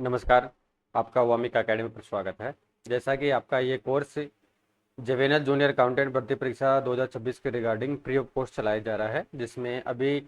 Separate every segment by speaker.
Speaker 1: नमस्कार। आपका वामिका अकेडमी पर स्वागत है। जैसा कि आपका ये कोर्स जेवेनल जूनियर अकाउंटेंट भर्ती परीक्षा 2026 के रिगार्डिंग फ्री ऑफ कॉस्ट चलाया जा रहा है, जिसमें अभी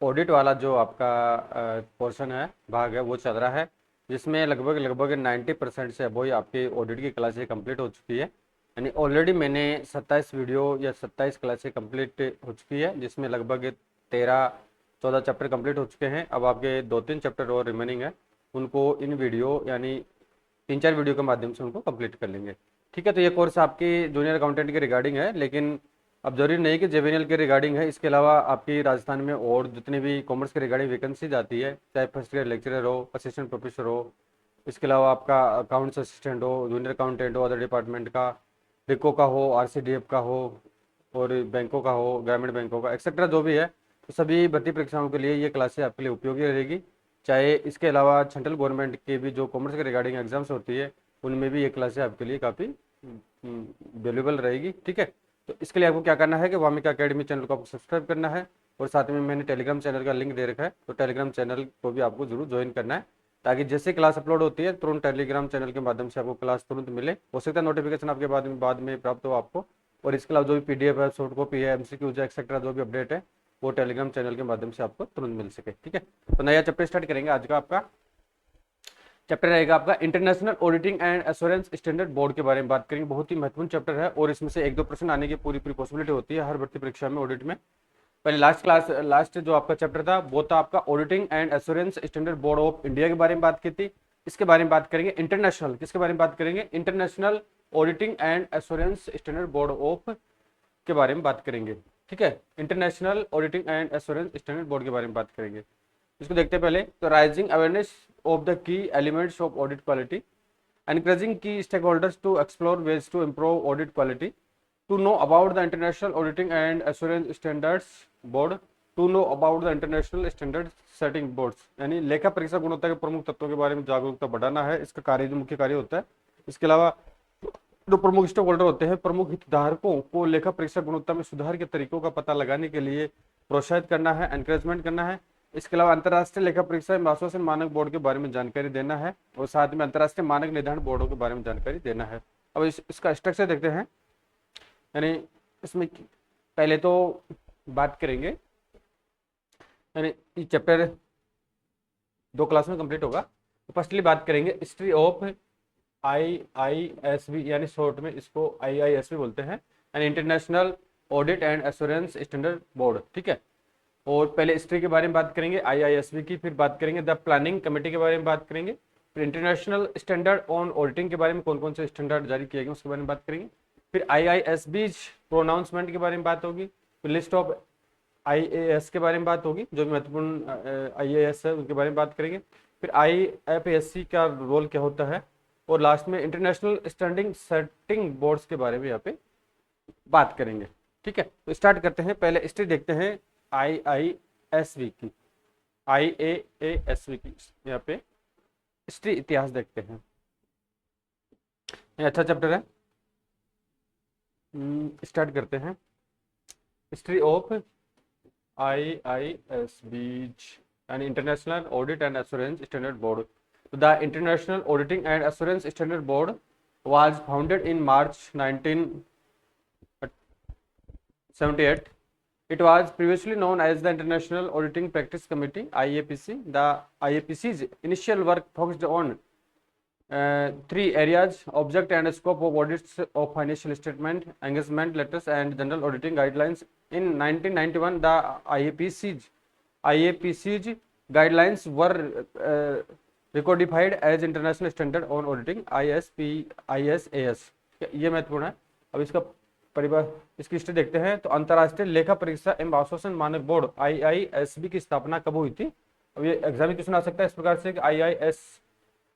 Speaker 1: ऑडिट वाला जो आपका पोर्शन है, भाग है, वो चल रहा है, जिसमें लगभग लगभग 90% से अबोव आपकी ऑडिट की क्लासें कंप्लीट हो चुकी है। यानी ऑलरेडी मैंने 27 वीडियो या 27 क्लासें कंप्लीट हो चुकी है, जिसमें लगभग 13-14 चैप्टर कंप्लीट हो चुके हैं। अब आपके 2-3 चैप्टर और रिमेनिंग है, उनको इन वीडियो यानी 3-4 वीडियो के माध्यम से उनको कंप्लीट कर लेंगे। ठीक है, तो ये कोर्स आपकी जूनियर अकाउंटेंट के रिगार्डिंग है, लेकिन अब जरूरी नहीं कि जेवीएनएल के रिगार्डिंग है। इसके अलावा आपकी राजस्थान में और जितनी भी कॉमर्स के रिगार्डिंग वैकेंसी आती है, चाहे फर्स्ट ईयर लेक्चरर हो, असिस्टेंट प्रोफेसर हो, इसके अलावा आपका अकाउंट्स असिस्टेंट हो, जूनियर अकाउंटेंट हो, अदर डिपार्टमेंट का, रिको का हो, आरसीडीएफ का हो, और बैंकों का हो, ग्रामीण बैंकों का, एक्सेट्रा जो भी है, तो सभी भर्ती परीक्षाओं के लिए ये क्लासें आपके लिए उपयोगी रहेगी। चाहे इसके अलावा सेंट्रल गवर्नमेंट के भी जो कॉमर्स के रिगार्डिंग एग्जाम्स होती है, उनमें भी ये क्लासें आपके लिए काफ़ी वैल्यूबल रहेगी। ठीक है, तो इसके लिए आपको क्या करना है कि वामिका अकेडमी चैनल को आपको सब्सक्राइब करना है, और साथ में मैंने टेलीग्राम चैनल का लिंक दे रखा है, तो टेलीग्राम चैनल को भी आपको जरूर ज्वाइन करना है, ताकि जैसे क्लास अपलोड होती है तुरंत टेलीग्राम चैनल के माध्यम से आपको क्लास तुरंत मिले। हो सकता है नोटिफिकेशन आपके बाद में प्राप्त हो आपको। और इसके अलावा जो भी पीडीएफ है, शॉर्ट कॉपी है, एमसीक्यूज है, एक्सेट्रा जो भी अपडेट है, वो टेलीग्राम चैनल के माध्यम से आपको तुरंत मिल सके। ठीक है, तो नया चैप्टर स्टार्ट करेंगे। आज का आपका चैप्टर रहेगा आपका international auditing and assurance standard board के बारे में बात करेंगे। बहुत ही महत्वपूर्ण चैप्टर है, और इसमें से 1-2 प्रश्न आने की पूरी पॉसिबिलिटी होती है हर भर्ती परीक्षा में ऑडिट में। पहले लास्ट जो आपका चैप्टर था वो था आपका auditing and assurance standard board of India के बारे में बात की थी। इसके बारे में बात करेंगे इंटरनेशनल, किसके बारे में बात करेंगे, international auditing and assurance standard board of के बारे में बात करेंगे। ठीक है, international auditing and assurance standard board के बारे में बात करेंगे। इसको देखते हैं पहले। तो rising awareness of the key elements of audit quality, encouraging key stakeholders to explore ways to improve audit quality, to know about the international auditing and assurance standards board, to know about the international standard setting boards। यानी लेखा परीक्षा गुणवत्ता के प्रमुख तत्वों के बारे में जागरूकता बढ़ाना है, इसका कार्य जो मुख्य कार्य होता है। इसके अलावा जो प्रमुख स्टेक होल्डर होते हैं, प्रमुख हितधारकों को लेखा परीक्षा गुणवत्ता में सुधार के तरीकों का पता लगाने के लिए प्रोत्साहित करना है, एनकरेजमेंट करना है। इसके अलावा अंतर्राष्ट्रीय लेखा परीक्षा एवं आश्वासन मानक बोर्ड के बारे में जानकारी देना है, और साथ में अंतर्राष्ट्रीय मानक निर्धारण बोर्डों के बारे में जानकारी देना है। अब इसका स्ट्रक्चर देखते हैं। यानी इसमें पहले तो बात करेंगे, यानी ये चैप्टर 2 क्लास में कंप्लीट होगा। तो फर्स्टली बात करेंगे हिस्ट्री ऑफ IISB, यानी शॉर्ट में इसको IISB बोलते हैं, यानी international audit and assurance standard board. ठीक है, और पहले हिस्ट्री के बारे में बात करेंगे IISB की, फिर बात करेंगे द प्लानिंग कमेटी के बारे में बात करेंगे, फिर इंटरनेशनल स्टैंडर्ड ऑन ऑडिटिंग के बारे में कौन कौन से स्टैंडर्ड जारी किए गए उसके बारे में बात करेंगे, फिर IISB प्रोनाउंसमेंट के बारे में बात होगी, फिर लिस्ट ऑफ IAS के बारे में बात होगी, जो भी महत्वपूर्ण IAS है उनके बारे में बात करेंगे, फिर IFSC का रोल क्या होता है, और लास्ट में इंटरनेशनल स्टैंडिंग सेटिंग बोर्ड्स के बारे में यहाँ पे बात करेंगे। ठीक है, तो स्टार्ट करते हैं। पहले हिस्ट्री देखते हैं IISB की, IAASB की, यहाँ पे हिस्ट्री इतिहास देखते हैं। ये अच्छा चैप्टर है, स्टार्ट करते हैं। हिस्ट्री ऑफ IISB यानी international audit and assurance standard board. The international auditing and assurance standard board was founded in March 1978. It was previously known as the International Auditing Practice Committee (IAPC). The IAPC's initial work focused on 3 areas: object and scope of audits of financial statement, engagement letters, and general auditing guidelines. In 1991, the IAPC's guidelines were recodified as International Standard on Auditing ISAS। ये महत्वपूर्ण है। अब इसका इसकी history देखते हैं। तो अंतर्राष्ट्रीय लेखा परीक्षा एवं आश्वासन मानक बोर्ड IISB की स्थापना कब हुई थी। अब ये एग्जाम में क्वेश्चन आ सकता है इस प्रकार से कि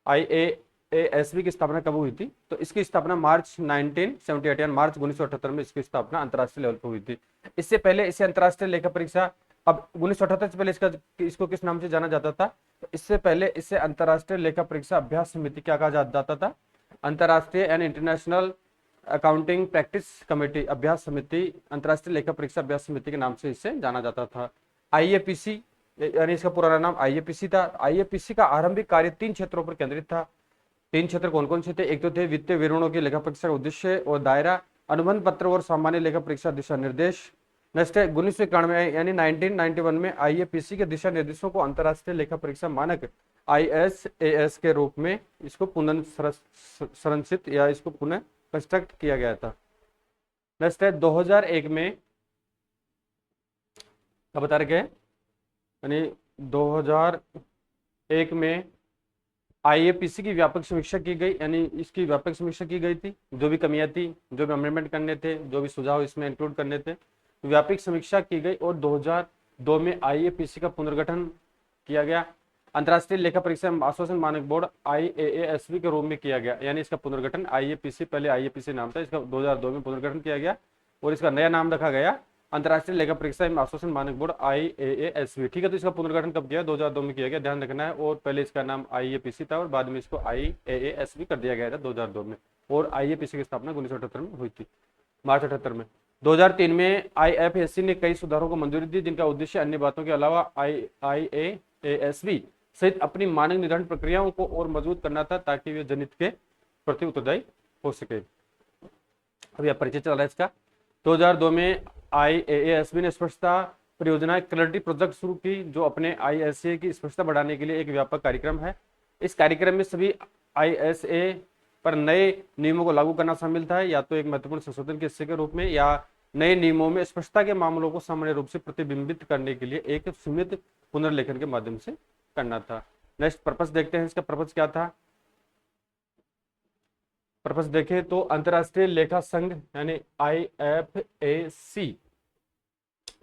Speaker 1: IASB की स्थापना कब हुई थी। तो इसकी स्थापना मार्च 1978 यानी मार्च 1978 में इसकी स्थापना अंतर्राष्ट्रीय लेवल पर हुई थी। इससे पहले इसे अंतर्राष्ट्रीय लेखा परीक्षा, अब 1978 से पहले इसको किस नाम से जाना जाता था। तो इससे पहले इसे अंतर्राष्ट्रीय लेखा परीक्षा अभ्यास समिति क्या कहा जाता था, अंतर्राष्ट्रीय यानी इंटरनेशनल अकाउंटिंग प्रैक्टिस कमेटी अभ्यास समिति, अंतर्राष्ट्रीय लेखा परीक्षा अभ्यास समिति के नाम से इसे जाना जाता था। IAPC यानी इसका पुराना नाम आईएपीसी था। आईएपीसी का आरंभिक कार्य 3 क्षेत्रों पर केंद्रित था। 3 क्षेत्र कौन कौन से थे? एक तो थे वित्तीय विवरणों की लेखा परीक्षा का उद्देश्य और दायरा, अनुबंध पत्र और सामान्य लेखा परीक्षा दिशा निर्देश। नेक्स्ट है 1991 यानी 1991 में आईएपीसी के दिशा निर्देशों को अंतरराष्ट्रीय लेखा परीक्षा मानक ISAS के रूप में इसको पुनः संरचित या इसको पुनः कंस्ट्रक्ट किया गया था। नेक्स्ट है 2001 में क्या बता रखे हैं, यानी 2001 में आईएपीसी की व्यापक समीक्षा की गई, यानी इसकी व्यापक समीक्षा की गई थी। जो भी कमियां थी, जो भी अमेंडमेंट करने थे, जो भी सुझाव इसमें इंक्लूड करने थे, व्यापक समीक्षा की गई और 2002 में आईएपीसी का पुनर्गठन किया गया। अंतर्राष्ट्रीय लेखा परीक्षा आश्वासन मानक बोर्ड IAASB के रूप में किया गया, यानी इसका पुनर्गठन आईएपीसी, पहले आईएपीसी नाम था, इसका 2002 में पुनर्गठन किया गया और इसका नया नाम रखा गया अंतर्राष्ट्रीय लेखा परीक्षा एवं आश्वासन मानक बोर्ड IAASB। ठीक है, तो इसका पुनर्गठन कब किया? 2002 में किया गया, ध्यान रखना है। और पहले इसका नाम IAPC था और बाद में इसको IAASB कर दिया गया था 2002 में। और IAPC की स्थापना 1978 में हुई थी, मार्च 78 में। 2003 में IFAC ने कई सुधारों को मंजूरी दी, जिनका उद्देश्य अन्य बातों के अलावा IAASB सहित अपनी मानक निर्धारण प्रक्रियाओं को और मजबूत करना था, ताकि वे जनहित के प्रति उत्तरदायी हो सके। अभी आप परिचय चल रहा है इसका। 2002 में IAASB ने स्पष्टता परियोजना क्लैरिटी प्रोजेक्ट शुरू की, जो अपने ISA की स्पष्टता बढ़ाने के लिए एक व्यापक कार्यक्रम है। इस कार्यक्रम में सभी ISA पर नए नियमों को लागू करना शामिल था, या तो एक महत्वपूर्ण संशोधन के हिस्से के रूप में या नए नियमों में स्पष्टता के मामलों को सामान्य रूप से प्रतिबिंबित करने के लिए एक सीमित पुनर्लेखन के माध्यम से करना था। नेक्स्ट पर्पस देखते हैं, इसका पर्पस क्या था। पर्पस देखें तो अंतरराष्ट्रीय लेखा संघ यानी IFAC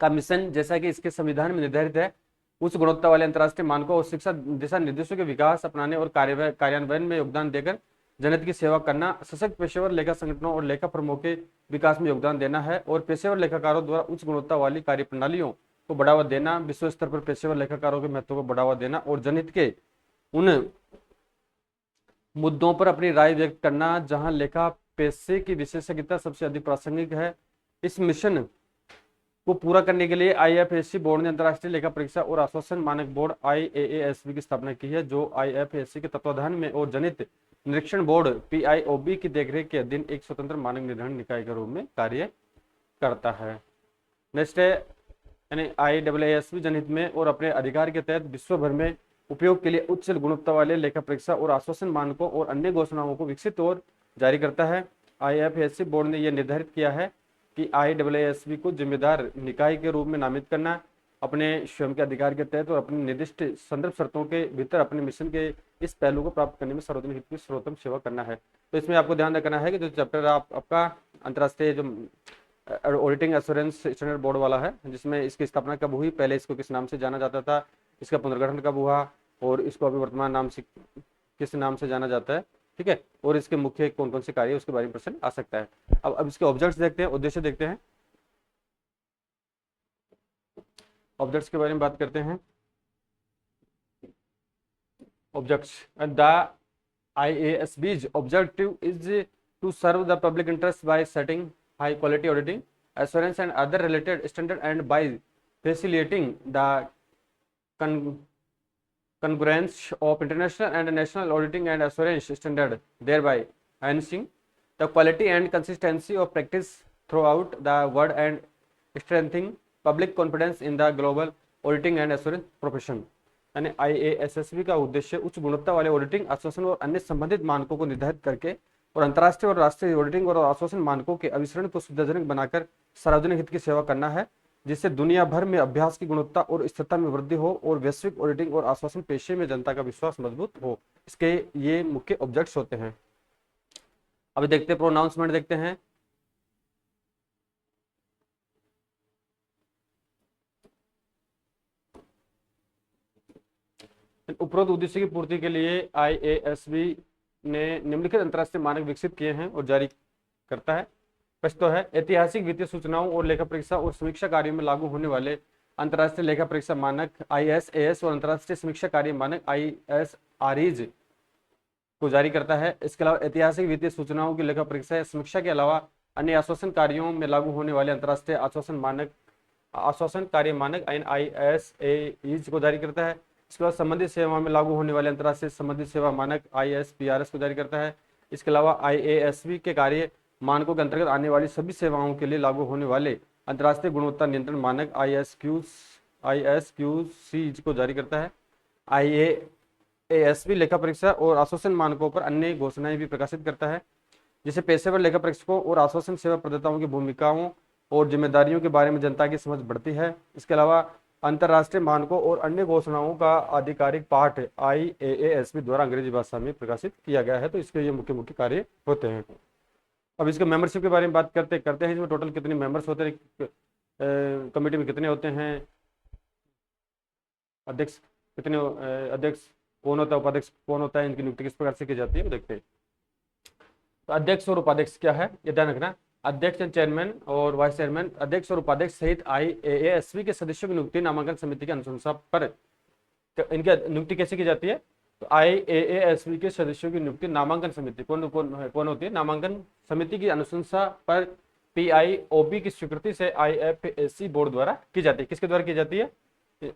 Speaker 1: का मिशन, जैसा कि इसके संविधान में निर्धारित है, उच्च गुणवत्ता वाले अंतरराष्ट्रीय मानकों और शिक्षा दिशा निर्देशों के विकास, अपनाने और कार्यान्वयन में योगदान देकर जनहित की सेवा करना, सशक्त पेशेवर लेखा संगठनों और लेखा फर्मों के विकास में योगदान देना है और पेशेवर लेखाकारों द्वारा उच्च गुणवत्ता वाली कार्य प्रणालियों को बढ़ावा देना, विश्व स्तर पर पेशेवर लेखाकारों के महत्व को बढ़ावा देना और जनहित के उन मुद्दों पर अपनी राय व्यक्त करना जहां लेखा पेशे की विशेषज्ञता सबसे अधिक प्रासंगिक है। इस मिशन को पूरा करने के लिए IFAC बोर्ड ने अंतर्राष्ट्रीय लेखा परीक्षा और आश्वासन मानक बोर्ड IAASB की स्थापना की है, जो IFAC के तत्वाधान में और जनहित निरीक्षण बोर्ड PIOB की देखरेख के अधीन एक स्वतंत्र मानक निर्धारण निकाय के रूप में कार्य करता है। नेक्स्ट है यानी IAASB जनहित में और अपने अधिकार के तहत विश्व भर में उपयोग के लिए उच्च गुणवत्ता वाले लेखा परीक्षा और आश्वासन मानकों और अन्य घोषणाओं को विकसित और जारी करता है। IFAC बोर्ड ने यह निर्धारित किया है कि IAASB को जिम्मेदार निकाय के रूप में नामित करना, अपने स्वयं के अधिकार के तहत और अपनी निर्दिष्ट संदर्भ शर्तों के भीतर अपने मिशन के इस पहलू को प्राप्त करने में सार्वजनिक हित की सर्वोत्तम सेवा करना है। तो इसमें आपको ध्यान रखना है कि जो चैप्टर आपका अंतर्राष्ट्रीय जो ऑडिटिंग एश्योरेंस स्टैंडर्ड बोर्ड वाला है, जिसमें इसकी स्थापना कब हुई, पहले इसको किस नाम से जाना जाता था, इसका पुनर्गठन कब हुआ और इसको अभी वर्तमान नाम से किस नाम से जाना जाता है, ठीक है, और इसके मुख्य कौन कौन से कार्य उसके बारे में प्रश्न आ सकता है। अब इसके ऑब्जेक्ट्स देखते हैं, उद्देश्य देखते हैं। ऑब्जेक्ट्स के बारे में बात करते हैं। Objects, the IASB's objective is to serve the public interest by setting high quality auditing assurance and other related standards and by facilitating the congruence of international and national auditing and assurance standard, thereby enhancing the quality and consistency of practice throughout the world and strengthening public confidence in the global auditing and assurance profession। यानी IASB का उद्देश्य उच्च गुणवत्ता वाले auditing, आश्वासन और अन्य संबंधित मानकों को निर्धारित करके और अंतर्राष्ट्रीय और राष्ट्रीय ऑडिटिंग और आश्वासन मानकों के अभिसरण को सुविधाजनक बनाकर सार्वजनिक हित की सेवा करना है, जिससे दुनिया भर में अभ्यास की गुणवत्ता और स्थिरता में वृद्धि हो और वैश्विक ऑडिटिंग और आश्वासन पेशे में जनता का विश्वास मजबूत हो। इसके ये मुख्य ऑब्जेक्ट्स होते हैं। अभी देखते हैं प्रोनाउंसमेंट देखते हैं। उपरोक्त उद्देश्य की पूर्ति के लिए IASB ने निम्नलिखित अंतर्राष्ट्रीय मानक विकसित किए हैं और जारी करता है। प्रश्न तो है, ऐतिहासिक वित्तीय सूचनाओं और लेखा परीक्षा और समीक्षा कार्यों में लागू होने वाले अंतर्राष्ट्रीय लेखा परीक्षा मानक ISAS और अंतर्राष्ट्रीय समीक्षा कार्य मानक ISREs को जारी करता है। इसके अलावा ऐतिहासिक वित्तीय सूचनाओं की लेखा परीक्षा या समीक्षा के अलावा अन्य आश्वासन कार्यों में लागू होने वाले अंतर्राष्ट्रीय आश्वासन मानक आश्वासन कार्य मानक ISAs को जारी करता है। इसके बाद संबंधित सेवा में लागू होने वाले अंतर्राष्ट्रीय संबंधित सेवा मानक ISPRS को जारी करता है। इसके अलावा IASB के कार्य मानकों के अंतर्गत आने वाली सभी सेवाओं के लिए लागू होने वाले अंतर्राष्ट्रीय गुणवत्ता नियंत्रण मानक ISQC को जारी करता है। IASB लेखा परीक्षा और आश्वासन मानकों पर अन्य घोषणाएं भी प्रकाशित करता है, जिससे पेशेवर लेखा परीक्षकों और आश्वासन सेवा प्रदाताओं की भूमिकाओं और जिम्मेदारियों के बारे में जनता की समझ बढ़ती है। इसके अलावा अंतर्राष्ट्रीय मानकों और अन्य घोषणाओं का आधिकारिक पाठ IAASB द्वारा अंग्रेजी भाषा में प्रकाशित किया गया है। तो इसके ये मुख्य मुख्य कार्य होते हैं। अब इसके मेंबरशिप के बारे में बात करते हैं। इसमें टोटल कितने मेंबर्स होते हैं, कमेटी में कितने होते हैं, अध्यक्ष कितने, अध्यक्ष कौन होता है, उपाध्यक्ष कौन होता है, इनकी नियुक्ति किस प्रकार से की जाती है वो देखते हैं। तो अध्यक्ष और उपाध्यक्ष क्या है ये ध्यान रखना। अध्यक्ष एंड चेयरमैन और वाइस चेयरमैन, अध्यक्ष और उपाध्यक्ष सहित IAASB के सदस्यों की नियुक्ति नामांकन समिति की अनुशंसा पर, तो इनकी नियुक्ति कैसे की जाती है, तो IAASB के सदस्यों की नियुक्ति नामांकन समिति कौन होती है, नामांकन समिति की अनुशंसा पर PIOB की स्वीकृति से IFAC बोर्ड द्वारा की जाती है। किसके द्वारा की जाती है,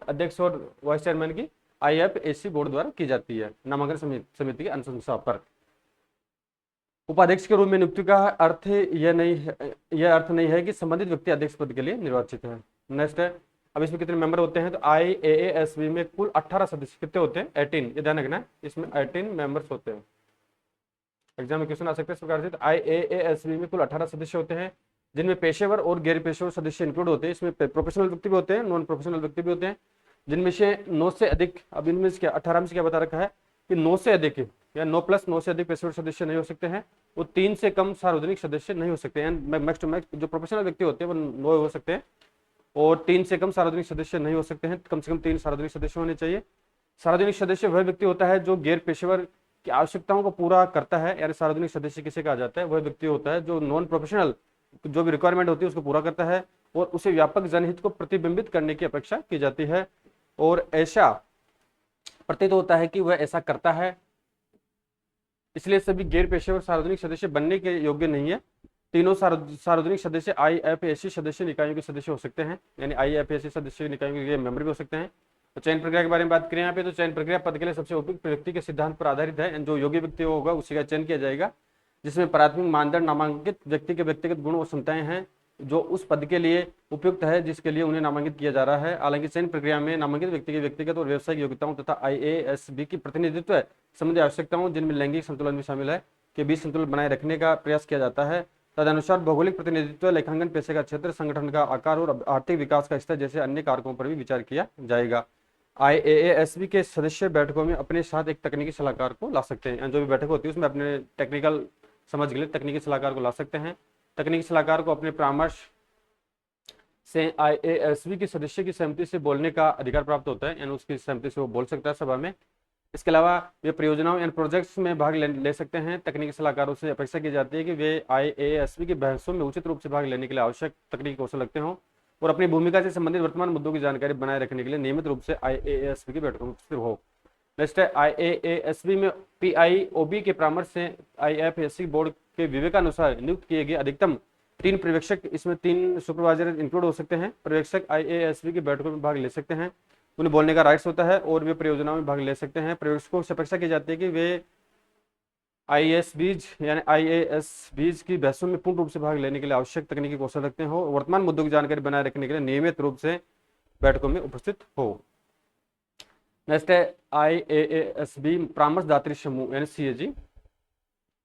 Speaker 1: अध्यक्ष और वाइस चेयरमैन की IFAC बोर्ड द्वारा की जाती है नामांकन समिति की अनुशंसा पर। उपाध्यक्ष के रूप में नियुक्ति का अर्थ यह नहीं है कि संबंधित व्यक्ति अध्यक्ष पद के लिए निर्वाचित है। नेक्स्ट है, अब इसमें कितने मेंबर होते हैं, तो IAASB में कुल 18 सदस्य कितने होते हैं, 18, ये ध्यान रखना है, इसमें 18 मेंबर्स होते हैं। एग्जाम में क्वेश्चन आ सकते हैं इस प्रकार से। तो IAASB में कुल 18 सदस्य होते हैं, जिनमें पेशेवर और गैर पेशेवर सदस्य इंक्लूड होते हैं। इसमें प्रोफेशनल व्यक्ति भी होते हैं, नॉन प्रोफेशनल व्यक्ति भी होते हैं, जिनमें से 9 से अधिक, अब इनमें से क्या 18 में से क्या बता रखा है कि 9 से अधिक या 9+9 से अधिक पेशेवर सदस्य नहीं हो सकते हैं, वो 3 से कम सार्वजनिक सदस्य नहीं हो सकते हैं। मैक्स टू मैक्स जो प्रोफेशनल व्यक्ति होते हैं वो 9 हो सकते हैं और 3 से कम सार्वजनिक सदस्य नहीं हो सकते हैं, कम से कम 3 सार्वजनिक सदस्य होने चाहिए। सार्वजनिक सदस्य वह व्यक्ति होता है जो गैर पेशेवर की आवश्यकताओं को पूरा करता है, यानी सार्वजनिक सदस्य किसे कहा जाता है, वह व्यक्ति होता है जो नॉन प्रोफेशनल जो भी रिक्वायरमेंट होती है उसको पूरा करता है और उसे व्यापक जनहित को प्रतिबिंबित करने की अपेक्षा की जाती है, और ऐसा प्रतीत होता है कि वह ऐसा करता है। इसलिए सभी गैर पेशेवर सार्वजनिक सदस्य बनने के योग्य नहीं है। तीनों सार्वजनिक सदस्य IFAC सदस्य निकायों के सदस्य हो सकते हैं, यानी IFAC सदस्य निकायों के मेंबर भी हो सकते हैं। तो चयन प्रक्रिया के बारे में बात करें यहाँ पे, तो चयन प्रक्रिया पद के लिए सबसे उपयुक्त व्यक्ति के सिद्धांत पर आधारित है। जो योग्य व्यक्ति होगा उसी का चयन किया जाएगा, जिसमें प्राथमिक मानदंड नामांकित व्यक्ति के व्यक्तिगत गुण और क्षमताएं हैं जो उस पद के लिए उपयुक्त है जिसके लिए उन्हें नामांकित किया जा रहा है। हालांकि चयन प्रक्रिया में नामांकित व्यक्ति की व्यक्तिगत और व्यावसायिक योग्यताओं तथा IASB की प्रतिनिधित्व संबंधी आवश्यकताओं, जिनमें लैंगिक संतुलन भी शामिल है, के बीच संतुलन बनाए रखने का प्रयास किया जाता है। तदनुसार भौगोलिक प्रतिनिधित्व, लेखांकन पेशे का क्षेत्र, संगठन का आकार और आर्थिक विकास का स्तर जैसे अन्य कारकों पर भी विचार किया जाएगा। IAASB के सदस्य बैठकों में अपने साथ एक तकनीकी सलाहकार को ला सकते हैं। जो भी बैठक होती है उसमें अपने टेक्निकल समझ के लिए तकनीकी सलाहकार को ला सकते हैं। तकनीकी सलाहकार को अपने परामर्श से IASB के सदस्य की सहमति से बोलने का अधिकार प्राप्त होता है, यानी उसकी सहमति से वो बोल सकता है सभा में। इसके अलावा वे परियोजनाओं एंड प्रोजेक्ट्स में भाग ले सकते हैं। तकनीकी सलाहकारों से अपेक्षा की जाती है कि वे IASB की बहसों में उचित रूप से भाग लेने के लिए आवश्यक तकनीकी कौशल रखते हों और अपनी भूमिका से संबंधित वर्तमान मुद्दों की जानकारी बनाए रखने के लिए नियमित रूप से IASB की बैठकों में उपस्थित हो। नेक्स्ट है, IAASB में PIOB के परामर्श से IFAC बोर्ड के विवेकानुसार नियुक्त किए गए अधिकतम 3 पर्यवेक्षक, इसमें 3 सुपरवाइजर इंक्लूड हो सकते हैं। पर्यवेक्षक IASB की बैठकों में भाग ले सकते हैं, उन्हें बोलने का राइट्स होता है और वे परियोजनाओं में भाग ले सकते हैं। पर्यवेक्षकों से अपेक्षा की जाती है कि वे IASBs यानी IASBs की बहसों में पूर्ण रूप से भाग लेने के लिए आवश्यक तकनीकी कौशल रखते हो, वर्तमान मुद्दों की जानकारी बनाए रखने के लिए नियमित रूप से बैठकों में उपस्थित हो। नेक्स्ट है, IAASB परामर्शदात्री समूह यानी CAG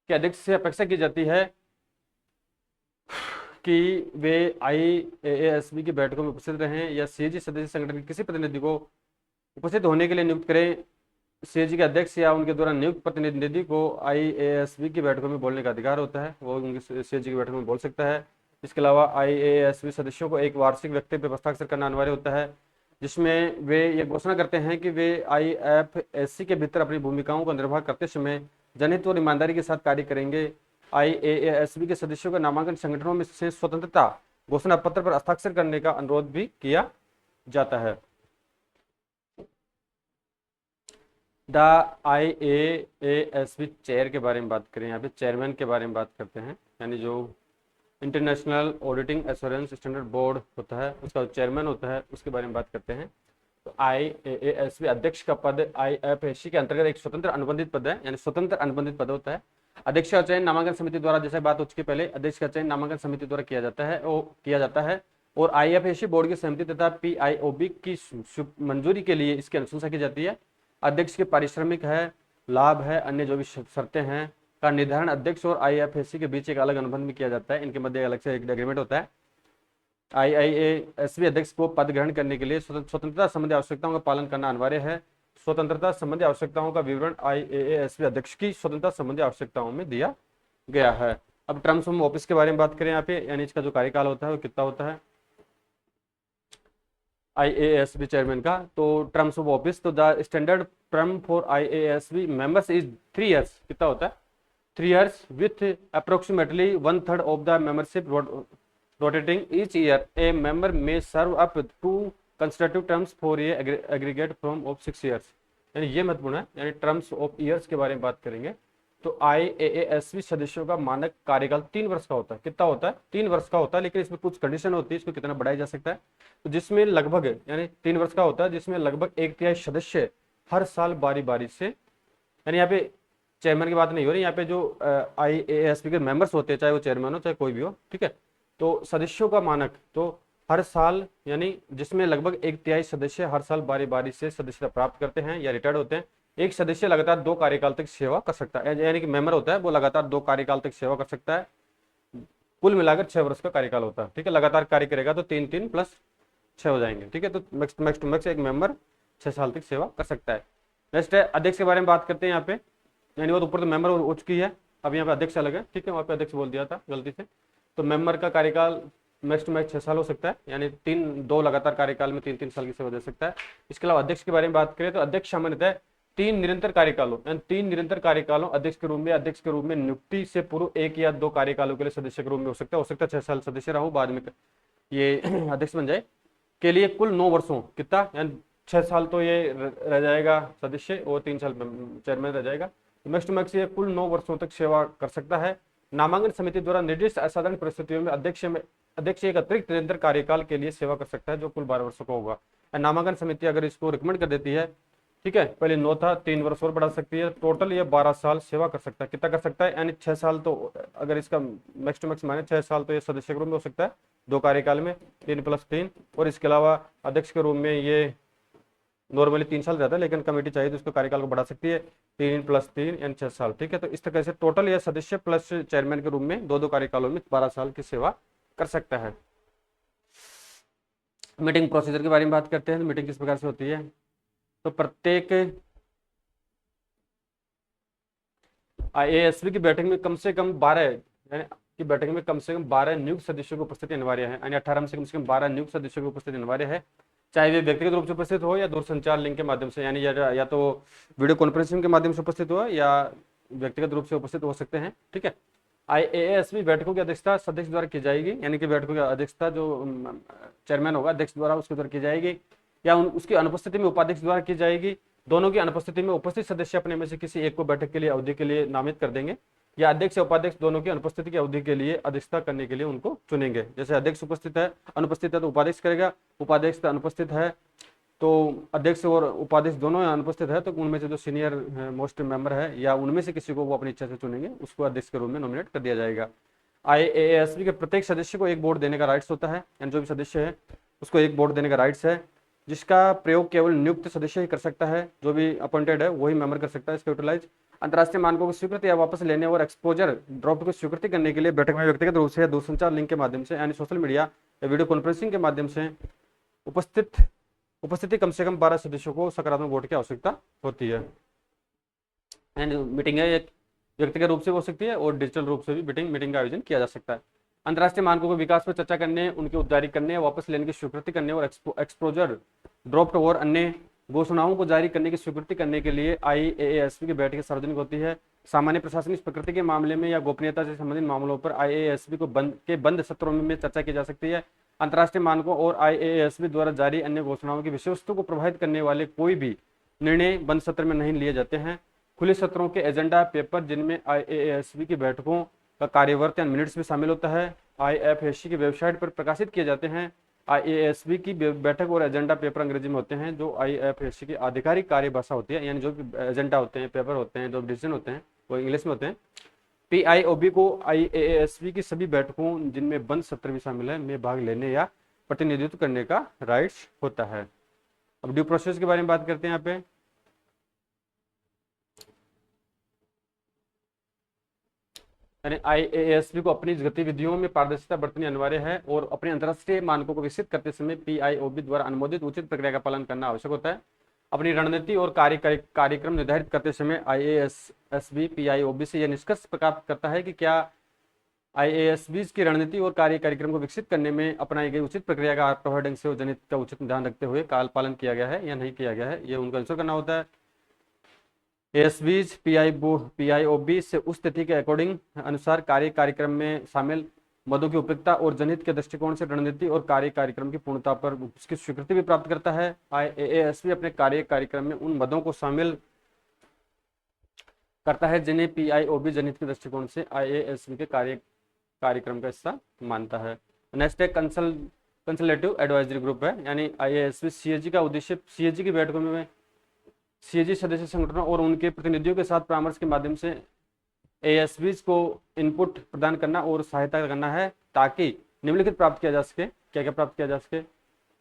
Speaker 1: के अध्यक्ष से अपेक्षा की जाती है कि वे IAASB की बैठकों में उपस्थित रहें या CAG सदस्य संगठन के किसी प्रतिनिधि को उपस्थित होने के लिए नियुक्त करें। CAG के अध्यक्ष या उनके द्वारा नियुक्त प्रतिनिधि को IASB की बैठकों में बोलने का अधिकार होता है, वो उनकी CAG की बैठक में बोल सकता है। इसके अलावा IASB सदस्यों को एक वार्षिक वक्तव्य पर हस्ताक्षर करना अनिवार्य होता है, जिसमें वे ये घोषणा करते हैं कि वे IFAC के भीतर अपनी भूमिकाओं का निर्वाह करते समय जनहित और ईमानदारी के साथ कार्य करेंगे। IAASB के सदस्यों का नामांकन संगठनों में से स्वतंत्रता घोषणा पत्र पर हस्ताक्षर करने का अनुरोध भी किया जाता है। द IAASB चेयर के बारे में बात करें, यहाँ पे चेयरमैन के बारे में बात करते हैं, यानी जो international auditing assurance standard board होता है, उसका चेयरमैन होता है, उसके बारे में बात करते हैं। तो IAASB अध्यक्ष का पद IFSC के अंतर्गत एक स्वतंत्र अनुबंधित पद है, यानी स्वतंत्र अनुबंधित पद होता है। अध्यक्ष का चयन नामांकन समिति द्वारा, जैसे बात हो चुकी पहले, अध्यक्ष का चयन नामांकन समिति द्वारा किया जाता है और IFSC बोर्ड की सहमति तथा PIOB की मंजूरी के लिए इसकी अनुशंसा की जाती है। अध्यक्ष के पारिश्रमिक है, लाभ है, अन्य जो भी शर्तें हैं का निर्धारण अध्यक्ष और IFSC के बीच एक अलग अनुबंध में किया जाता है। इनके मध्य अलग से एक एग्रीमेंट होता है। IAASB अध्यक्ष को पद ग्रहण करने के लिए स्वतंत्रता संबंधी आवश्यकताओं का पालन करना अनिवार्य है। स्वतंत्रता संबंधी आवश्यकताओं का विवरण IAASB अध्यक्ष की स्वतंत्रता संबंधी आवश्यकताओं में दिया गया है। अब टर्म्स ऑफ ऑफिस के बारे में बात करें यहाँ पे, यानी इसका जो कार्यकाल होता है वो कितना होता है IAASB चेयरमैन का। तो टर्म्स ऑफ ऑफिस, तो the standard term for IAASB members is 3 years। कितना होता है 3 years with approximately 1/3 of the membership rotating each year. A member may serve up to consecutive terms for a aggregate term of 6 years। यानी ये महत्वपूर्ण है, यानी terms of years के बारे में बात करेंगे। तो IAASB सदस्यों का मानक कार्यकाल 3 वर्ष का होता है। कितना होता है 3 वर्ष का होता है, लेकिन इसमें कुछ कंडीशन होती है, इसको कितना बढ़ाया जा सकता है। तो जिसमें लगभग, यानी 3 वर्ष का होता है जिसमें लगभग 1/3 सदस्य हर साल बारी बारी से, यानी यहाँ पे चेयरमैन की बात नहीं हो रही, यहाँ पे जो IAASB के मेंबर्स होते हैं, चाहे वो चेयरमैन हो चाहे कोई भी हो, ठीक है। तो सदस्यों का मानक तो हर साल, यानी जिसमें लगभग 1/3 सदस्य हर साल बारी बारी से सदस्यता प्राप्त करते हैं या रिटायर्ड होते हैं। एक सदस्य लगातार 2 कार्यकाल तक सेवा कर सकता है, यानी कि मेंबर होता है वो लगातार 2 कार्यकाल तक सेवा कर सकता है। कुल मिलाकर 6 वर्ष का कार्यकाल होता है, ठीक है। लगातार कार्य करेगा तो 3 + 6 हो जाएंगे, ठीक है। तो मैक्स टू मैक्स एक मेंबर 6 साल तक सेवा कर सकता है। नेक्स्ट है अध्यक्ष के बारे में बात करते हैं यहाँ पे, यानी वो तो ऊपर तो मेंबर हो चुकी है, अब यहाँ पे अध्यक्ष अलग है, ठीक है। वहाँ पे अध्यक्ष बोल दिया था गलती से। तो मेंबर का कार्यकाल मैक्स टू मैक्स 6 साल हो सकता है, यानी 2 लगातार कार्यकाल में 3 साल की सेवा दे सकता है। इसके अलावा अध्यक्ष के बारे में बात करें तो अध्यक्ष सामान्यतः 3 निरंतर कार्यकालों, यानी 3 निरंतर कार्यकालों अध्यक्ष के रूप में नियुक्ति से पूर्व 1 या 2 कार्यकालों के लिए सदस्य के रूप में हो सकता है 6 साल सदस्य रहा हो, बाद में ये अध्यक्ष बन जाए, के लिए कुल 9 वर्षों, कितना, यानी 6 साल तो ये रह जाएगा सदस्य और 3 साल चेयरमैन रह जाएगा। मैक्स टू मैक्स ये कुल 9 वर्षों तक सेवा कर सकता है। नामांकन समिति द्वारा निर्दिष्ट असाधारण परिस्थितियों में अध्यक्ष एक अतिरिक्त निरंतर कार्यकाल के लिए सेवा कर सकता है, जो कुल 12 वर्षों का होगा। नामांकन समिति अगर इसको रिकमेंड कर देती है, ठीक है, पहले 9 था, 3 वर्ष और बढ़ा सकती है, टोटल ये 12 साल सेवा कर सकता है। कितना कर सकता है, यानी 6 साल तो, अगर इसका मैक्स टू मैक्स माने 6 साल तो ये सदस्य के रूप में हो सकता है 2 कार्यकाल में, 3 + 3, और इसके अलावा अध्यक्ष के रूप में ये नॉर्मली 3 साल रहता है, लेकिन कमेटी चाहिए तो उसको कार्यकाल को बढ़ा सकती है 3 + 3 यानी 6 साल, ठीक है। तो इस तरह से टोटल यह सदस्य प्लस चेयरमैन के रूप में 2 कार्यकालों में 12 साल की सेवा कर सकता है। मीटिंग प्रोसीजर के बारे में बात करते हैं। मीटिंग किस प्रकार से होती है, तो प्रत्येक IAASB की बैठक में कम से कम 12 नियुक्त सदस्यों की उपस्थिति अनिवार्य है, यानी 18 में से कम 12 नियुक्त सदस्यों की उपस्थिति अनिवार्य है, चाहे वे व्यक्तिगत रूप से उपस्थित हो या दूरसंचार लिंक के माध्यम से, यानी या तो वीडियो कॉन्फ्रेंसिंग के माध्यम से उपस्थित हो या व्यक्तिगत रूप से उपस्थित हो सकते हैं, ठीक है। IAASB बैठकों की अध्यक्षता सदस्य द्वारा की जाएगी, यानी कि बैठकों की अध्यक्षता जो चेयरमैन होगा अध्यक्ष द्वारा उसके द्वारा की जाएगी, या उसकी अनुपस्थिति में उपाध्यक्ष द्वारा की जाएगी। दोनों की अनुपस्थिति में उपस्थित सदस्य अपने में से किसी एक को बैठक के लिए अवधि के लिए नामित कर देंगे, या अध्यक्ष या उपाध्यक्ष दोनों की अनुपस्थिति की अवधि के लिए अध्यक्षता करने के लिए उनको चुनेंगे। जैसे अध्यक्ष अनुपस्थित है तो उपाध्यक्ष करेगा, उपाध्यक्ष अनुपस्थित है तो अध्यक्ष और उपाध्यक्ष दोनों अनुपस्थित है तो उनमें से जो सीनियर मोस्ट मेंबर है या उनमें से किसी को वो अपनी इच्छा से चुनेंगे, उसको अध्यक्ष के रूप में नॉमिनेट कर दिया जाएगा। IAASB के प्रत्येक सदस्य को एक वोट देने का राइट्स होता है, यानी जो भी सदस्य है उसको एक वोट देने का राइट्स है, जिसका प्रयोग केवल नियुक्त सदस्य ही कर सकता है, जो भी अपॉइंटेड है वही मेंबर कर सकता है इसका यूटिलाइज। अंतर्राष्ट्रीय मानकों को स्वीकृति या वापस लेने और एक्सपोजर ड्रॉप को स्वीकृति करने के लिए बैठक में व्यक्तिगत रूप से या दूरसंचार लिंक के माध्यम से, यानी सोशल मीडिया या वीडियो कॉन्फ्रेंसिंग के माध्यम से उपस्थिति कम से कम 12 सदस्यों को सकारात्मक वोट की आवश्यकता होती है। एंड मीटिंग है एक व्यक्तिगत रूप से हो सकती है और डिजिटल रूप से भी मीटिंग का आयोजन किया जा सकता है। अंतर्राष्ट्रीय मानकों के विकास पर चर्चा करने, उनके जारी करने, वापस लेने की स्वीकृति करने और एक्सपोजर ड्रॉप और अन्य घोषणाओं को जारी करने की स्वीकृति करने के लिए IAASB की बैठकें सार्वजनिक होती है। सामान्य प्रशासनिक प्रकृति के मामले में या गोपनीयता से संबंधित मामलों पर IAASB को बंद सत्रों में चर्चा की जा सकती है। अंतर्राष्ट्रीय मानकों और IAASB द्वारा जारी अन्य घोषणाओं की विषय वस्तु को प्रभावित करने वाले कोई भी निर्णय बंद सत्र में नहीं लिए जाते हैं। खुले सत्रों के एजेंडा पेपर जिनमें IAASB की बैठकों का कार्यवर्त या मिनट्स भी शामिल होता है। IFSC की वेबसाइट पर प्रकाशित किए जाते हैं। IASB की बैठक और एजेंडा पेपर अंग्रेजी में होते हैं, जो IFSC की आधिकारिक कार्य भाषा होती है, यानी जो भी एजेंडा होते हैं, पेपर होते हैं, जो डिसीजन होते हैं, वो इंग्लिश में होते हैं। PIOB को IASB की सभी बैठकों, जिनमें बंद सत्र भी शामिल है, में भाग लेने या प्रतिनिधित्व करने का राइट्स होता है। अब ड्यू प्रोसेस के बारे में बात करते हैं यहाँ पे। यानी IASB को अपनी गतिविधियों में पारदर्शिता बरतनी अनिवार्य है और अपने अंतर्राष्ट्रीय मानकों को विकसित करते समय PIOB द्वारा अनुमोदित उचित प्रक्रिया का पालन करना आवश्यक होता है। अपनी रणनीति और कार्यक्रम निर्धारित करते समय IASB PIOB से यह निष्कर्ष प्राप्त करता है कि क्या IASB की रणनीति और कार्यक्रम को विकसित करने में अपनाई गई उचित प्रक्रिया का प्रभावी ढंग से और जनित का उचित ध्यान रखते हुए काल पालन किया गया है या नहीं किया गया है, ये उनका आंसर करना होता है। ASBs PIOB से उस तिथि के अकॉर्डिंग अनुसार कार्यक्रम में शामिल मदों की उपयुक्तता और जनहित के दृष्टिकोण से रणनीति और कार्यक्रम की पूर्णता पर उसकी स्वीकृति भी प्राप्त करता है। IASB अपने कार्यक्रम में उन मदों को शामिल करता है जिन्हें PIOB जनहित के दृष्टिकोण से IASB के कार्यक्रम का हिस्सा मानता है। नेक्स्ट है कंसल्टेटिव एडवाइजरी ग्रुप है, यानी IASB CAG का उद्देश्य CAG की बैठकों में CAG सदस्य संगठनों और उनके प्रतिनिधियों के साथ परामर्श के माध्यम से ASBs को इनपुट प्रदान करना और सहायता करना है, ताकि निम्नलिखित प्राप्त किया जा सके। क्या क्या प्राप्त किया जा सके?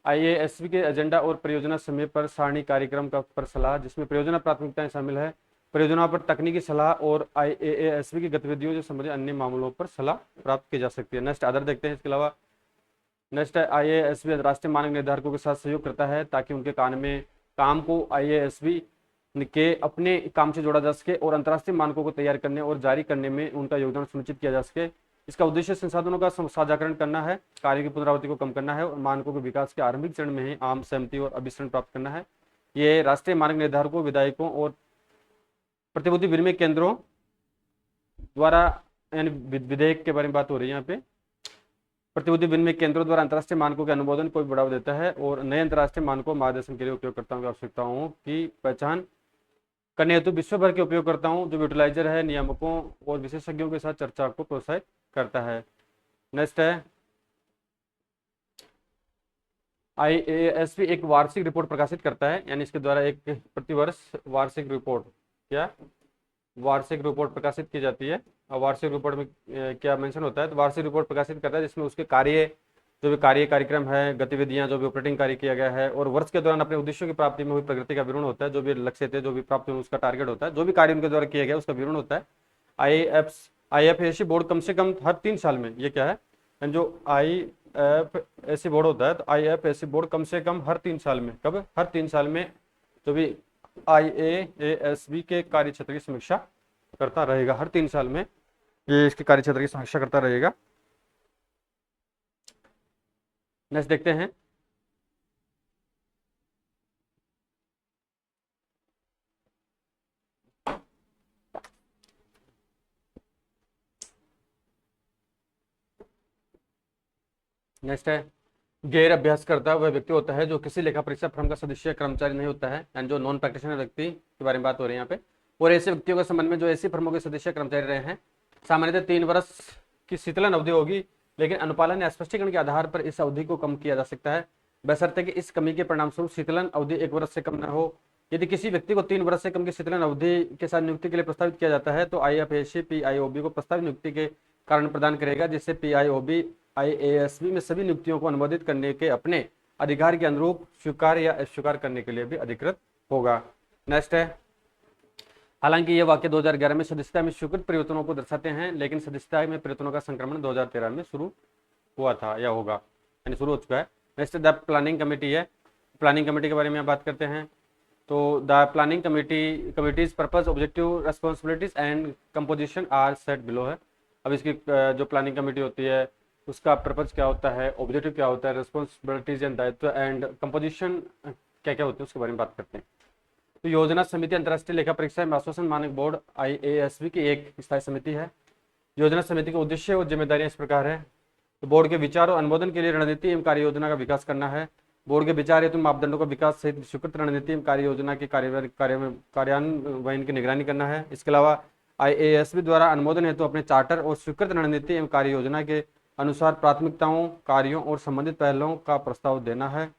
Speaker 1: IASB के एजेंडा और परियोजना समय पर सारणी कार्यक्रम का पर सलाह, जिसमें परियोजना प्राथमिकताएं शामिल है, परियोजना पर तकनीकी सलाह और IASB की गतिविधियों से संबंधित अन्य मामलों पर सलाह प्राप्त की जा सकती है। नेक्स्ट अदर देखते हैं। इसके अलावा नेक्स्ट है IASB अंतर्राष्ट्रीय मानक निर्धारकों के साथ सहयोग करता है, ताकि उनके काम को IASB के अपने काम से जोड़ा जा सके और अंतर्राष्ट्रीय मानकों को तैयार करने और जारी करने में उनका योगदान सुनिश्चित किया जा सके। इसका उद्देश्य संसाधनों का साझाकरण करना है, कार्य की पुनरावृत्ति को कम करना है और मानकों के विकास के आरंभिक चरण में ही आम सहमति और अभिसरण प्राप्त करना है। ये राष्ट्रीय मानक निर्धारकों, विधायकों और प्रतिभूति विनिमय केंद्रों द्वारा, यानी विधेयक के बारे में बात हो रही है यहाँ पे, प्रतिभूति विनिमय केंद्रों द्वारा अंतर्राष्ट्रीय मानकों के अनुमोदन को भी बढ़ावा देता है और नए अंतर्राष्ट्रीय मानकों मार्गदर्शन के लिए उपयोगकर्ताओं की आवश्यकताओं की पहचान करने हेतु विश्व भर के उपयोगकर्ताओं, जो यूटिलाइजर है, नियामकों और विशेषज्ञों के साथ चर्चा को प्रोत्साहित करता है। नेक्स्ट है IASB एक वार्षिक रिपोर्ट प्रकाशित करता है, यानी इसके द्वारा एक प्रतिवर्ष वार्षिक रिपोर्ट प्रकाशित की जाती है। और वार्षिक रिपोर्ट में क्या मेंशन होता है? तो वार्षिक रिपोर्ट प्रकाशित करता है जिसमें उसके जो भी कार्यक्रम है, गतिविधियां, जो भी ऑपरेटिंग कार्य किया गया है और वर्ष के दौरान अपने उद्देश्यों की प्राप्ति में हुई प्रगति का विवरण होता है। जो भी लक्ष्य थे, जो भी प्राप्ति हुई, उसका टारगेट होता है। जो भी कार्य उनके द्वारा किया गया उसका विवरण होता है। IFSC बोर्ड कम से कम हर 3 साल में, ये क्या है, जो IFSC बोर्ड होता है, तो IFSC बोर्ड कम से कम हर 3 साल में, कब? हर 3 साल में जो भी IASB के कार्य क्षेत्र की समीक्षा करता रहेगा। हर 3 साल में ये इसके कार्य क्षेत्र की समीक्षा करता रहेगा। नेक्स्ट देखते हैं। नेक्स्ट है गैर अभ्यासकर्ता। वह व्यक्ति होता है जो किसी लेखा परीक्षा फर्म का सदस्य कर्मचारी नहीं होता है, एंड जो नॉन प्रैक्टिशनर व्यक्ति के बारे में बात हो रही है यहाँ पे, और ऐसे व्यक्तियों के संबंध में जो ऐसी फर्मों के सदस्य कर्मचारी रहे हैं, सामान्यतः 3 वर्ष की शीतलन अवधि होगी, लेकिन अनुपालन या स्पष्टीकरण के आधार पर इस अवधि को कम किया जा सकता है, बशर्ते कि इस कमी के परिणामस्वरूप शीतलन अवधि 1 वर्ष से कम न हो। यदि किसी व्यक्ति को 3 वर्ष से कम की शीतलन अवधि के साथ नियुक्ति के लिए प्रस्तावित किया जाता है, तो IFSC PIOB को प्रस्तावित नियुक्ति के कारण प्रदान करेगा, जिससे PIOB IASB में सभी नियुक्तियों को अनुमोदित करने के अपने अधिकार के अनुरूप स्वीकार या अस्वीकार करने के लिए भी अधिकृत होगा। नेक्स्ट है, हालांकि ये वाक्य 2011 में सदस्यता में स्वीकृत परिवर्तनों को दर्शाते हैं, लेकिन सदस्यता में परिवर्तनों का संक्रमण 2013 में शुरू हुआ था या होगा, यानी शुरू हो चुका है। नेक्स्ट द प्लानिंग कमेटी है। प्लानिंग कमेटी के बारे में बात करते हैं। तो the planning committee's purpose, objective, responsibilities and composition are set below है। अब इसकी जो प्लानिंग कमेटी होती है उसका पर्पज क्या होता है, ऑब्जेक्टिव क्या होता है, रेस्पॉन्सिबिलिटीज एंड दायित्व एंड कंपोजिशन क्या क्या होते हैं उसके बारे में बात करते हैं। तो योजना समिति अंतर्राष्ट्रीय लेखा परीक्षा एवं आश्वासन मानक बोर्ड IASB की एक स्थायी समिति है। योजना समिति के उद्देश्य और जिम्मेदारियां इस प्रकार है। तो बोर्ड के विचार और अनुमोदन के लिए रणनीति एवं कार्य योजना का विकास करना है। बोर्ड के विचार हेतु मापदंडों का विकास सहित स्वीकृत रणनीति एवं कार्य योजना के कार्यान्वयन की निगरानी करना है। इसके अलावा IASB द्वारा अनुमोदन हेतु अपने चार्टर और स्वीकृत रणनीति एवं कार्य योजना के अनुसार प्राथमिकताओं, कार्यों और संबंधित पहलों का प्रस्ताव देना है।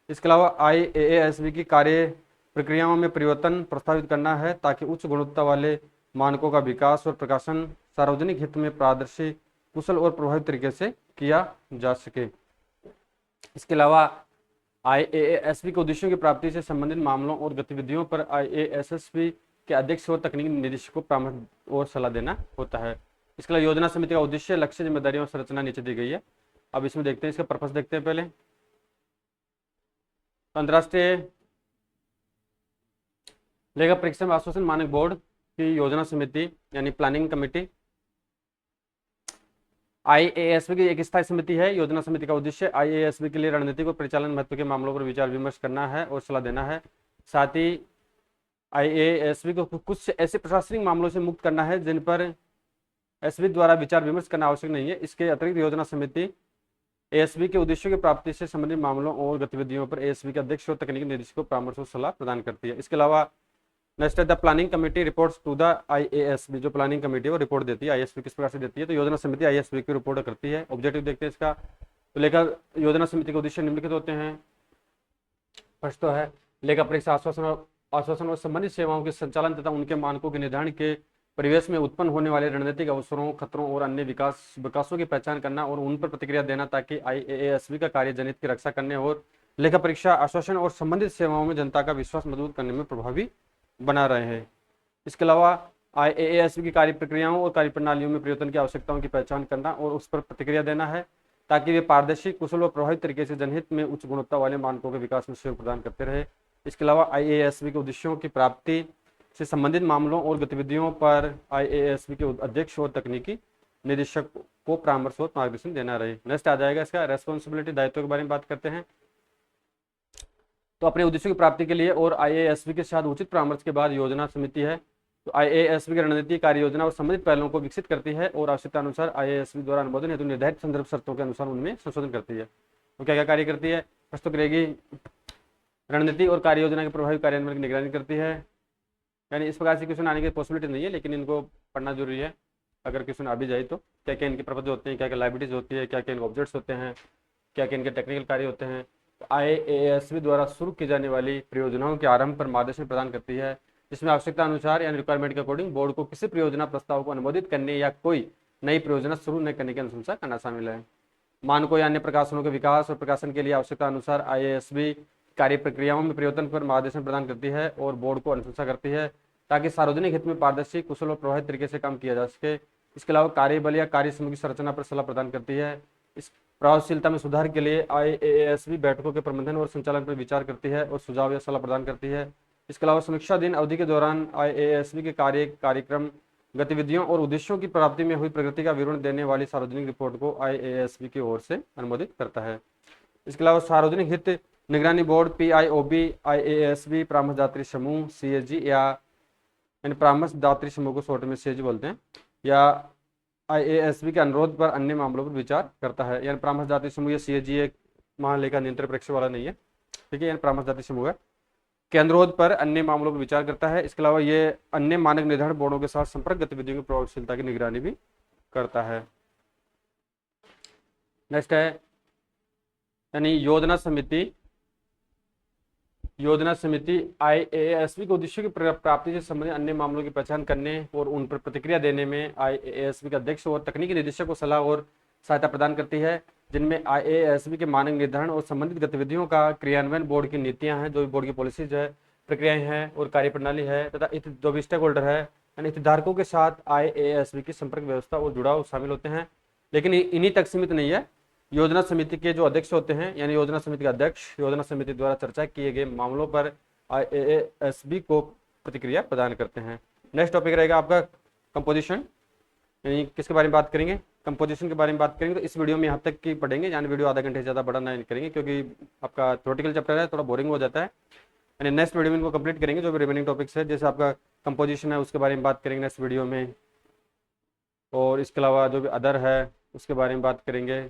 Speaker 1: इसके अलावा IASB की कार्य प्रक्रियाओं में परिवर्तन प्रस्तावित करना है ताकि उच्च गुणवत्ता वाले मानकों का विकास और प्रकाशन सार्वजनिक हित में पारदर्शी, कुशल और प्रभावी तरीके से किया जा सके। इसके अलावा IASB के उद्देश्यों की प्राप्ति से संबंधित मामलों और गतिविधियों पर IASB के अध्यक्ष और तकनीकी निदेशक को परामर्श और सलाह देना होता है। इसके अलावा योजना समिति का उद्देश्य, लक्ष्य, जिम्मेदारियों और संरचना नीचे दी गई है। अब इसमें देखते हैं, इसका पर्पस देखते हैं पहले। अंतर्राष्ट्रीय लेखा परीक्षा में आश्वासन मानक बोर्ड की योजना समिति यानी प्लानिंग कमेटी IASB की एक स्थायी समिति है। योजना समिति का उद्देश्य IASB के लिए रणनीतिक और परिचालन महत्व के मामलों पर विचार विमर्श करना है और सलाह देना है। साथ ही IASB को कुछ ऐसे प्रशासनिक मामलों से मुक्त करना है जिन पर एसबी द्वारा विचार विमर्श करना आवश्यक नहीं है। इसके अतिरिक्त योजना समिति ASB के उद्देश्यों की प्राप्ति से संबंधित मामलों और गतिविधियों पर ASB के अध्यक्ष और तकनीकी निदेशक को परामर्श और सलाह प्रदान करती है। इसके अलावा नेक्स्ट है the planning committee reports to the IASB। जो प्लानिंग कमेटी है वो रिपोर्ट देती है IASB किस प्रकार से देती है, तो योजना समिति IASB की रिपोर्ट करती है। ऑब्जेक्टिव देखते हैं इसका, तो लेखा योजना समिति के उद्देश्य निम्नलिखित होते हैं। फर्स्ट तो है लेखा परीक्षा आश्वासन और संबंधित सेवाओं के संचालन तथा उनके मानकों के निर्धारण के परिवेश में उत्पन्न होने वाले रणनीतिक अवसरों, खतरों और अन्य विकासों की पहचान करना और उन पर प्रतिक्रिया देना ताकि IASB का कार्य जनहित की रक्षा करने और लेखा परीक्षा आश्वासन और संबंधित सेवाओं में जनता का विश्वास मजबूत करने में प्रभावी बना रहे हैं। इसके अलावा IASB की कार्य प्रक्रियाओं और कार्य प्रणालियों में परिवर्तन की आवश्यकताओं की पहचान करना और उस पर प्रतिक्रिया देना है ताकि वे पारदर्शी, कुशल और प्रभावी तरीके से जनहित में उच्च गुणवत्ता वाले मानकों के विकास में सहयोग प्रदान करते रहे। इसके अलावा IASB के उद्देश्यों की प्राप्ति से संबंधित मामलों और गतिविधियों पर IASB के अध्यक्ष और तकनीकी निदेशक को परामर्श और मार्गदर्शन देना रहे। नेक्स्ट आ जाएगा इसका रेस्पॉन्सिबिलिटी, दायित्व के बारे में बात करते हैं। तो अपने उद्देश्यों की प्राप्ति के लिए और IASB के साथ उचित परामर्श के बाद योजना समिति है तो IASB की रणनीति, कार्य योजना और संबंधित पहलों को विकसित करती है और आवश्यकता अनुसार IASB द्वारा अनुमोदन हेतु निर्धारित संदर्भ शर्तों के अनुसार उनमें संशोधन करती है। तो क्या क्या कार्य करती है? प्रस्तुत करेगी, रणनीति और कार्य योजना के प्रभावी कार्यान्वयन की निगरानी करती है। यानी इस प्रकार से क्वेश्चन आने की पॉसिबिलिटी नहीं है, लेकिन इनको पढ़ना जरूरी है अगर क्वेश्चन आ भी जाए तो। क्या क्या इनके पर्पज होते हैं, क्या क्या लाइबिलिटीज होती है, क्या क्या इनके ऑब्जेक्ट्स होते हैं, क्या क्या इनके टेक्निकल कार्य होते हैं। तो IASB द्वारा शुरू की जाने वाली परियोजनाओं के आरंभ पर मार्गदर्शन प्रदान करती है, जिसमें आवश्यकता अनुसार यानी रिक्वायरमेंट के अकॉर्डिंग बोर्ड को किसी परियोजना प्रस्ताव को अनुमोदित करने या कोई नई परियोजना शुरू न करने की अनुशंसा करना शामिल है। मानकों या अन्य प्रकाशनों के विकास और प्रकाशन के लिए आवश्यकता अनुसार IASB कार्य प्रक्रियाओं में परिवर्तन पर मार्गदर्शन प्रदान करती है और बोर्ड को अनुशंसा करती है ताकि सार्वजनिक हित में पारदर्शी, कुशल और प्रभावी तरीके से काम किया जा सके। इसके अलावा कार्यबल या कार्य समूह की संरचना पर सलाह प्रदान करती है। इस प्रभावशीलता में सुधार के लिए IASB बैठकों के प्रबंधन और संचालन पर विचार करती है और सुझाव या सलाह प्रदान करती है। इसके अलावा समीक्षाधीन अवधि के दौरान IASB के कार्यक्रम, गतिविधियों और उद्देश्यों की प्राप्ति में हुई प्रगति का विवरण देने वाली सार्वजनिक रिपोर्ट को IASB की ओर से अनुमोदित करता है। इसके अलावा सार्वजनिक हित निगरानी बोर्ड PIOB IASB परामर्शदात्री समूह CAG या परामर्शदात्री समूह को शॉर्ट में CAG बोलते हैं, या IASB के अनुरोध पर अन्य मामलों पर विचार करता है। यानी परामर्शदात्री समूह या CAG एक महालेखा नियंत्रण परीक्षा वाला नहीं है, ठीक है। यानी परामर्शदात्री समूह है के अनुरोध पर अन्य मामलों पर विचार करता है। इसके अलावा ये अन्य मानक निर्धारण बोर्डों के साथ संपर्क गतिविधियों की प्रभावशीलता की निगरानी भी करता है। नेक्स्ट है यानी योजना समिति IASB के उद्देश्यों की प्राप्ति से संबंधित अन्य मामलों की पहचान करने और उन पर प्रतिक्रिया देने में IASB के अध्यक्ष और तकनीकी निदेशक को सलाह और सहायता प्रदान करती है, जिनमें IASB के मानक निर्धारण और संबंधित गतिविधियों का क्रियान्वयन, बोर्ड की नीतियां हैं, जो भी बोर्ड की पॉलिसीज है, प्रक्रियाएं हैं और कार्यप्रणाली है, तथा जो भी स्टेक होल्डर है यानी हितधारकों के साथ IASB की संपर्क व्यवस्था और जुड़ाव शामिल होते हैं। लेकिन इन्हीं तक सीमित नहीं है। योजना समिति के जो अध्यक्ष होते हैं यानी योजना समिति का अध्यक्ष योजना समिति द्वारा चर्चा किए गए मामलों पर IASB को प्रतिक्रिया प्रदान करते हैं। नेक्स्ट टॉपिक रहेगा आपका कंपोजिशन, यानी किसके बारे में बात करेंगे? कंपोजिशन के बारे में बात करेंगे। तो इस वीडियो में यहाँ तक की पढ़ेंगे, यानी वीडियो आधा घंटे से ज़्यादा बड़ा नहीं करेंगे क्योंकि आपका थ्योरेटिकल चैप्टर है, थोड़ा बोरिंग हो जाता है। यानी नेक्स्ट वीडियो में इनको कंप्लीट करेंगे जो भी रिमेनिंग टॉपिक्स है, जैसे आपका कंपोजिशन है उसके बारे में बात करेंगे नेक्स्ट वीडियो में, और इसके अलावा जो भी अदर है उसके बारे में बात करेंगे,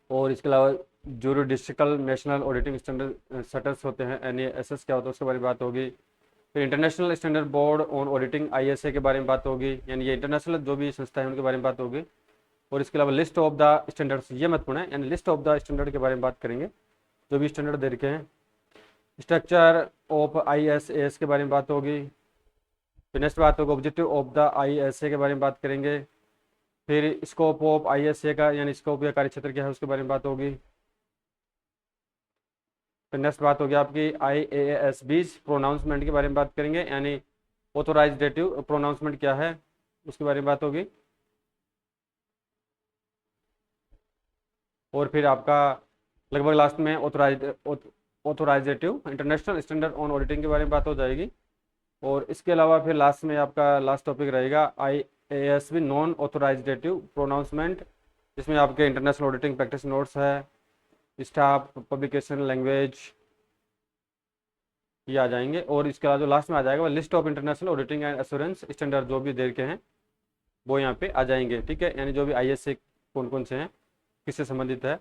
Speaker 1: और इसके अलावा ज्यूरिडिक्शनल नेशनल ऑडिटिंग स्टैंडर्ड सेटर्स होते हैं NASS क्या होता है उसके बारे में बात होगी। फिर international standard board on auditing ISA के बारे में बात होगी, यानी ये इंटरनेशनल जो भी संस्था है उनके बारे में बात होगी। और इसके अलावा लिस्ट ऑफ द स्टैंडर्ड्स, ये महत्वपूर्ण है, यानी लिस्ट ऑफ द स्टैंडर्ड के बारे में बात करेंगे जो भी स्टैंडर्ड दे रखे हैं। स्ट्रक्चर ऑफ ISAs के बारे में बात होगी। फिर नेक्स्ट बात होगी ऑब्जेक्टिव ऑफ द ISA के बारे में बात करेंगे। फिर स्कोप ऑफ ISA का, यानी स्कोप या कार्यक्षेत्र क्या है उसके बारे में बात होगी। फिर नेक्स्ट बात होगी आपकी IASBs प्रोनाउंसमेंट के बारे में बात करेंगे, यानी ऑथोराइजेटिव प्रोनाउंसमेंट क्या है उसके बारे में बात होगी। और फिर आपका लगभग लास्ट में ऑथोराइजेटिव इंटरनेशनल स्टैंडर्ड ऑन ऑडिटिंग के बारे में बात हो जाएगी। और इसके अलावा फिर लास्ट में आपका लास्ट टॉपिक रहेगा IASB नॉन ऑथोराइजेटिव प्रोनाउंसमेंट, जिसमें आपके इंटरनेशनल ऑडिटिंग प्रैक्टिस नोट्स है, स्टाफ, पब्लिकेशन, लैंग्वेज, ये आ जाएंगे। और इसके अलावा जो लास्ट में आ जाएगा वो list of international auditing and assurance standard जो भी दे के हैं वो यहाँ पे आ जाएंगे, ठीक है। यानी जो भी ISA कौन कौन से हैं, किससे संबंधित है,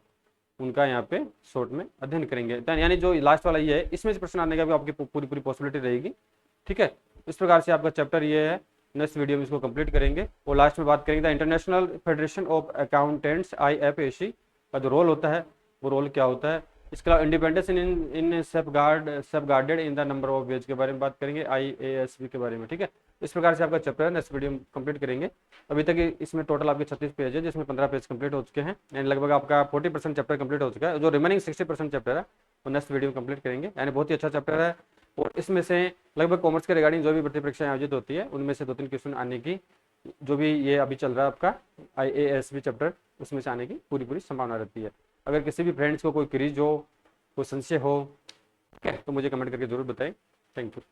Speaker 1: उनका यहाँ पे शॉर्ट में अध्ययन करेंगे। यानी जो लास्ट वाला ये है, इसमें से प्रश्न आने का भी आपकी पूरी पूरी पॉसिबिलिटी रहेगी, ठीक है। इस प्रकार से आपका चैप्टर ये है। नेक्स्ट वीडियो में इसको कंप्लीट करेंगे और लास्ट में बात करेंगे the international federation of accountants IFAC का जो रोल होता है वो रोल क्या होता है। इसके अलावा independence in safeguarded in the number of ways के बारे में बात करेंगे, IASB के बारे में, ठीक है। इस प्रकार से आपका चैप्टर है, नेक्स्ट वीडियो में कंप्लीट करेंगे। अभी तक इसमें टोटल आपके 36 पेज है, जिसमें 15 पेज कंप्लीट हो चुके हैं, यानी लगभग आपका 40% चैप्टर कंप्लीट हो चुका है। जो रिमेनिंग 60% चैप्टर है वो नेक्स्ट वीडियो में कंप्लीट करेंगे, यानी बहुत ही अच्छा चैप्टर है। और इसमें से लगभग कॉमर्स के रिगार्डिंग जो भी भर्ती परीक्षाएं आयोजित होती है उनमें से 2-3 क्वेश्चन आने की, जो भी ये अभी चल रहा है आपका IASB चैप्टर, उसमें से आने की पूरी पूरी संभावना रहती है। अगर किसी भी फ्रेंड्स को कोई क्रीज हो, कोई संशय हो, ठीक है, तो मुझे कमेंट करके जरूर बताएं। Thank you.